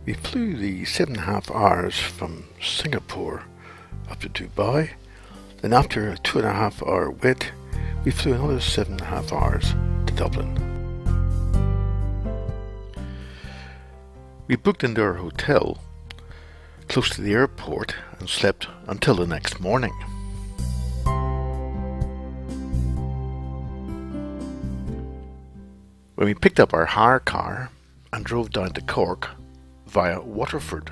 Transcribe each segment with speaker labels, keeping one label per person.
Speaker 1: We flew the 7.5 hours from Singapore up to Dubai. Then after a 2.5 hour wait, we flew another 7.5 hours to Dublin. We booked into our hotel close to the airport and slept until the next morning. When we picked up our hire car and drove down to Cork via Waterford.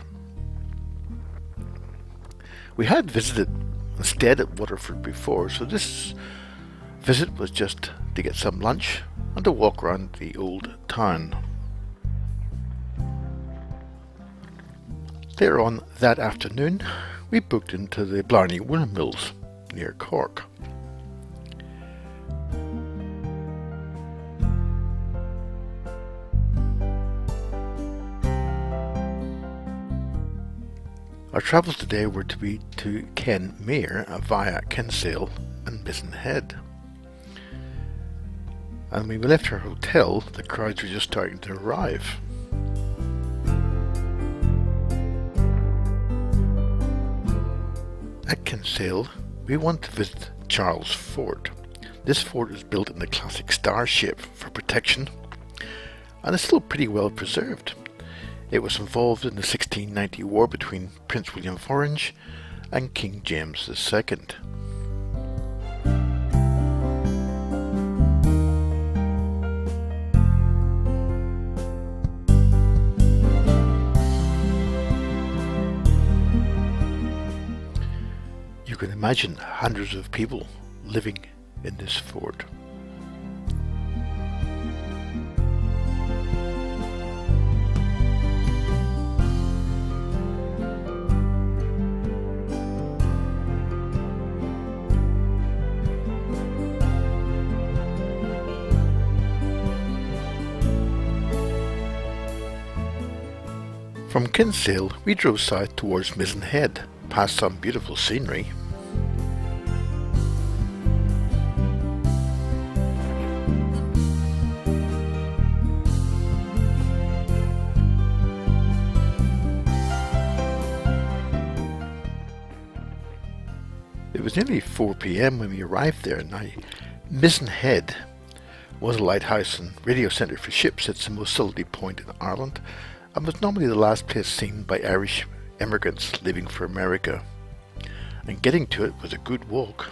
Speaker 1: We had visited and stayed at Waterford before, so this visit was just to get some lunch and to walk around the old town. Later on that afternoon, we booked into the Blarney Windmills near Cork. Our travels today were to be to Kenmare via Kinsale and Mizen Head. And when we left our hotel, the crowds were just starting to arrive. At Kinsale, we want to visit Charles Fort. This fort is built in the classic star shape for protection, and is still pretty well preserved. It was involved in the 1690 war between Prince William of Orange and King James II. You can imagine hundreds of people living in this fort. From Kinsale, we drove south towards Mizen Head, past some beautiful scenery. It was nearly 4 p.m. when we arrived there. Now, Mizen Head was a lighthouse and radio centre for ships at the most southerly point in Ireland, and was normally the last place seen by Irish immigrants leaving for America, and getting to it was a good walk.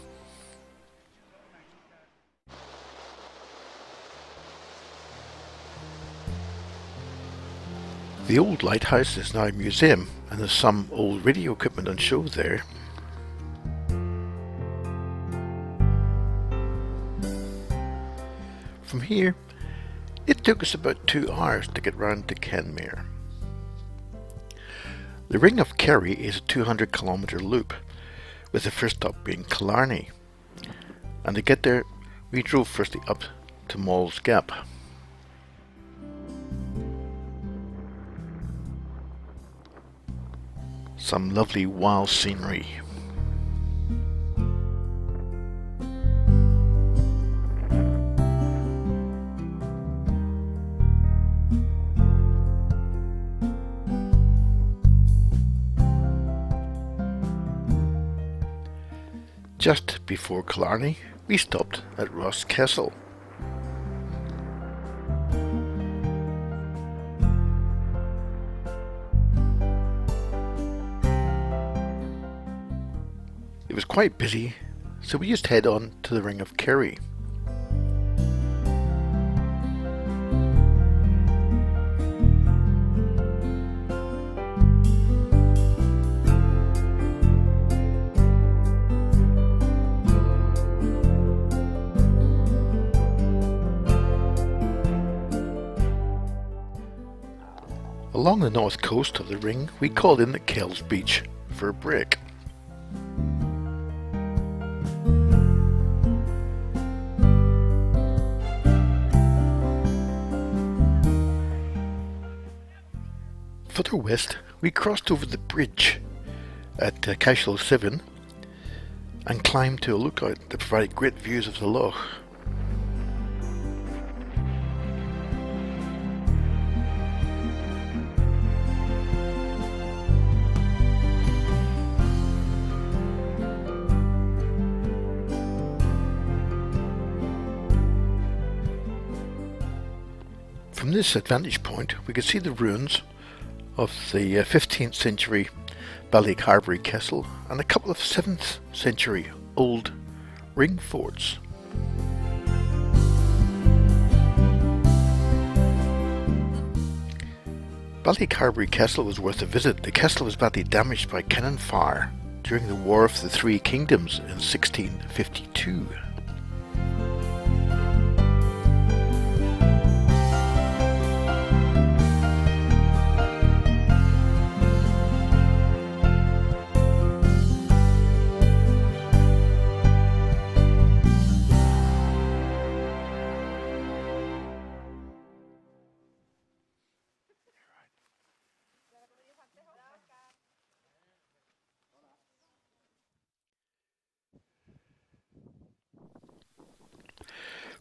Speaker 1: The old lighthouse is now a museum, and there's some old radio equipment on show there. From here, it took us about 2 hours to get round to Kenmare. The RIng of Kerry is a 200-kilometre loop, with the first stop being Killarney. And to get there, we drove firstly up to Mall's Gap. Some lovely wild scenery. Just before Killarney, we stopped at Ross Castle. It was quite busy, so we just head on to the RIng of Kerry. Along the north coast of the Ring, we called in at Kells Beach for a break. Further west, we crossed over the bridge at Cashel 7 and climbed to a lookout that provided great views of the loch. From this vantage point we could see the ruins of the 15th century Ballycarbery Castle and a couple of 7th century old ring forts. Ballycarbery Castle was worth a visit. The castle was badly damaged by cannon fire during the War of the Three Kingdoms in 1652.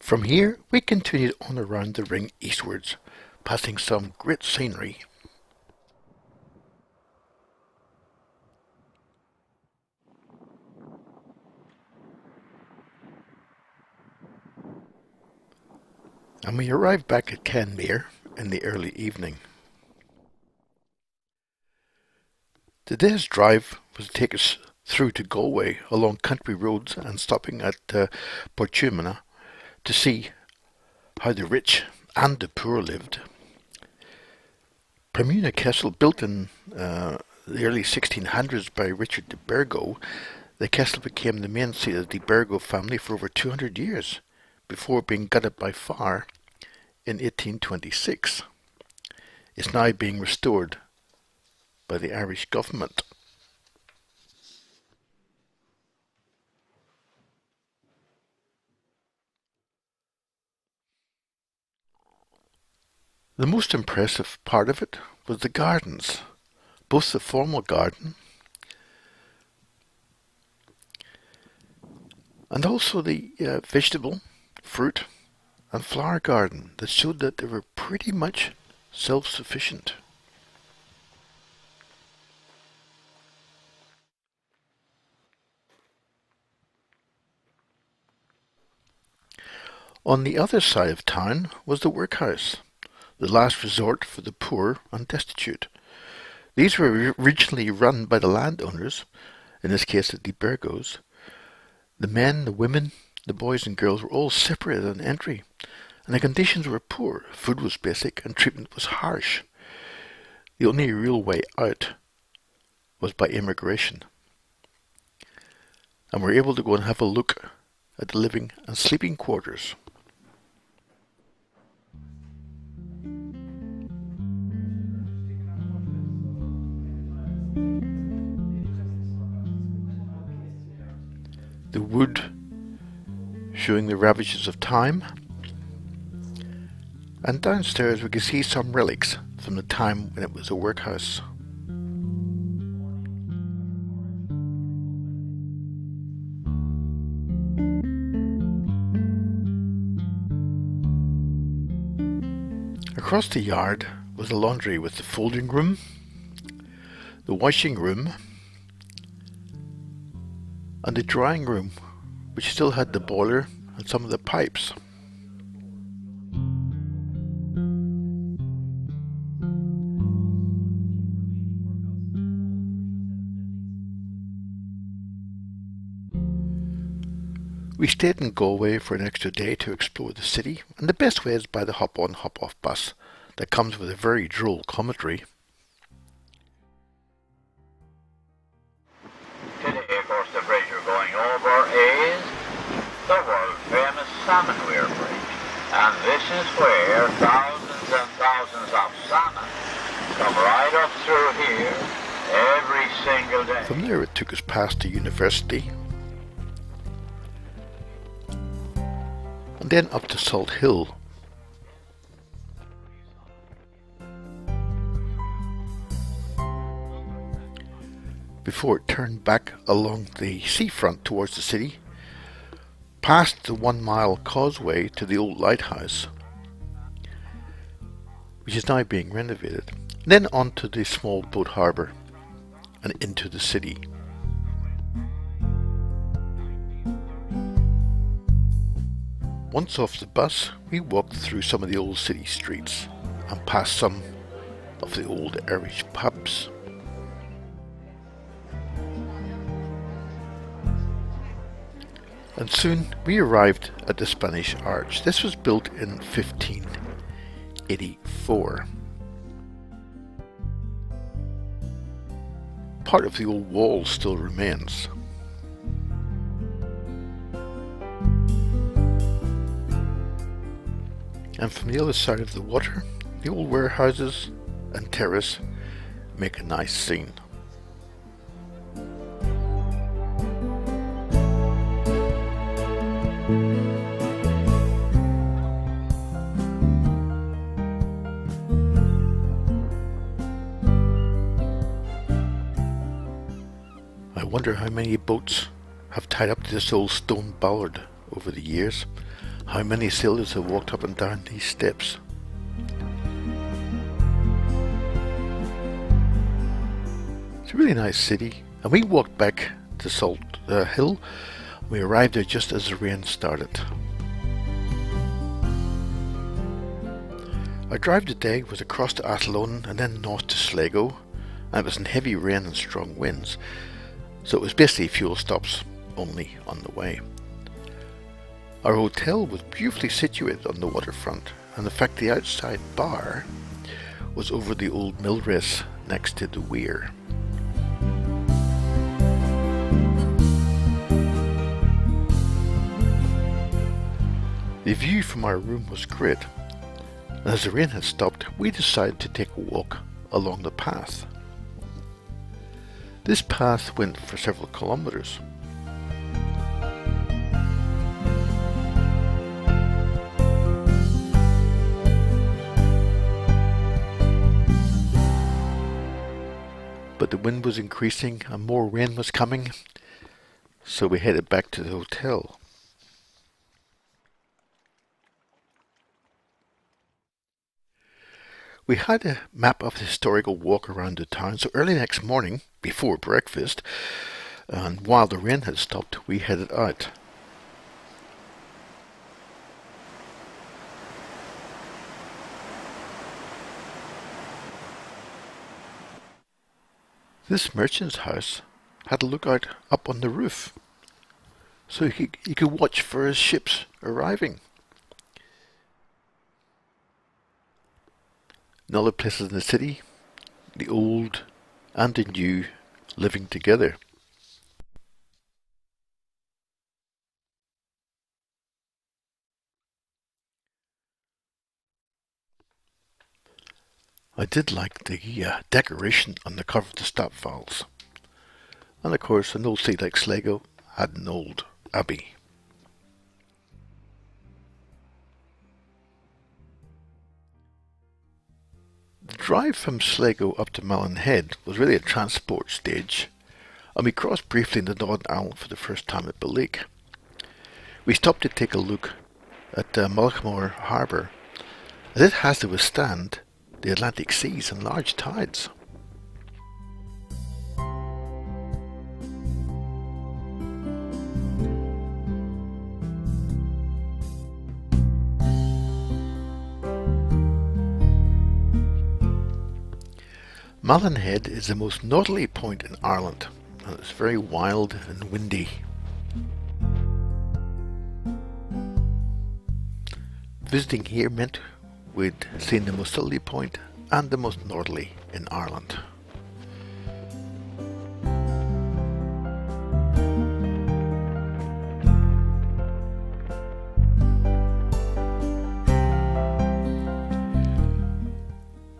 Speaker 1: From here we continued on around the ring eastwards, passing some great scenery. And we arrived back at Canmere in the early evening. The day's drive was to take us through to Galway along country roads and stopping at Pamina to see how the rich and the poor lived. Pamina Castle, built in the early 1600s by Richard de Burgo, the castle became the main seat of the Burgo family for over 200 years, before being gutted by fire in 1826. It's now being restored by the Irish government. The most impressive part of it was the gardens, both the formal garden and also the vegetable, fruit and flower garden that showed that they were pretty much self-sufficient. On the other side of town was the workhouse, the last resort for the poor and destitute. These were originally run by the landowners, in this case the Burgos. The men, the women, the boys and girls were all separated on entry, and the conditions were poor. Food was basic and treatment was harsh. The only real way out was by immigration. And we were able to go and have a look at the living and sleeping quarters. The wood showing the ravages of time, and downstairs we could see some relics from the time when it was a workhouse. Across the yard was the laundry with the folding room, the washing room, and the drying room, which still had the boiler and some of the pipes. We stayed in Galway for an extra day to explore the city, and the best way is by the hop-on hop-off bus that comes with a very droll commentary.
Speaker 2: Salmon Weir Bridge, and this is where thousands and thousands of salmon come right up through here every single day.
Speaker 1: From there it took us past the university and then up to Salt Hill. Before it turned back along the seafront towards the city, past the 1 mile causeway to the old lighthouse, which is now being renovated, then onto the small boat harbour and into the city. Once off the bus, we walked through some of the old city streets. and past some of the old Irish pubs. And soon we arrived at the Spanish Arch. This was built in 1584. Part of the old wall still remains. And from the other side of the water, the old warehouses and terrace make a nice scene. I wonder how many boats have tied up to this old stone bollard over the years. How many sailors have walked up and down these steps. It's a really nice city, and we walked back to Salt Hill. We arrived there just as the rain started. Our drive today was across to Athlone and then north to Sligo, and it was in heavy rain and strong winds, so it was basically fuel stops only on the way. Our hotel was beautifully situated on the waterfront, and in fact the outside bar was over the old mill race next to the weir. The view from our room was great, and as the rain had stopped, we decided to take a walk along the path. This path went for several kilometers. But the wind was increasing and more rain was coming, so we headed back to the hotel. We had a map of the historical walk around the town, so early next morning, before breakfast, and while the rain had stopped, we headed out. This merchant's house had a lookout up on the roof, so he could watch for his ships arriving. In other places in the city, the old and the new living together. I did like the decoration on the cover of the stop valves. And of course, an old city like Sligo had an old abbey. The drive from Sligo up to Malin Head was really a transport stage, and we crossed briefly into Northern Ireland for the first time at Balleek. We stopped to take a look at Mulchmore Harbour, as it has to withstand the Atlantic seas and large tides. Malin Head is the most northerly point in Ireland, and it's very wild and windy. Visiting here meant we'd seen the most southerly point and the most northerly in Ireland.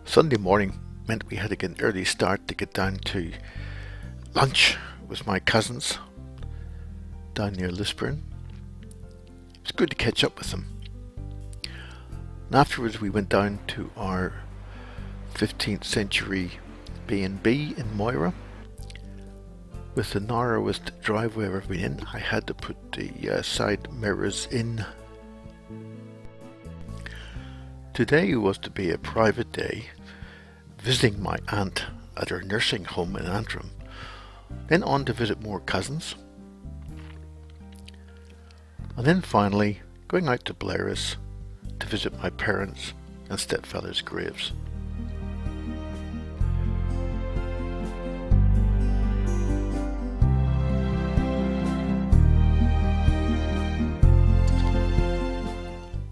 Speaker 1: Sunday morning meant we had to get an early start to get down to lunch with my cousins down near Lisburn. It was good to catch up with them. And afterwards we went down to our 15th century B&B in Moira. With the narrowest driveway I've ever been in, I had to put the side mirrors in. Today was to be a private day, visiting my aunt at her nursing home in Antrim, then on to visit more cousins, and then finally going out to Blair's to visit my parents and stepfather's graves.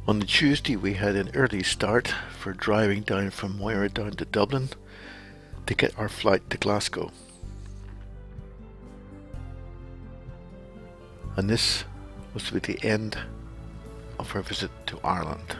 Speaker 1: On the Tuesday we had an early start for driving down from Moira down to Dublin to get our flight to Glasgow. And this was to be the end of our visit to Ireland.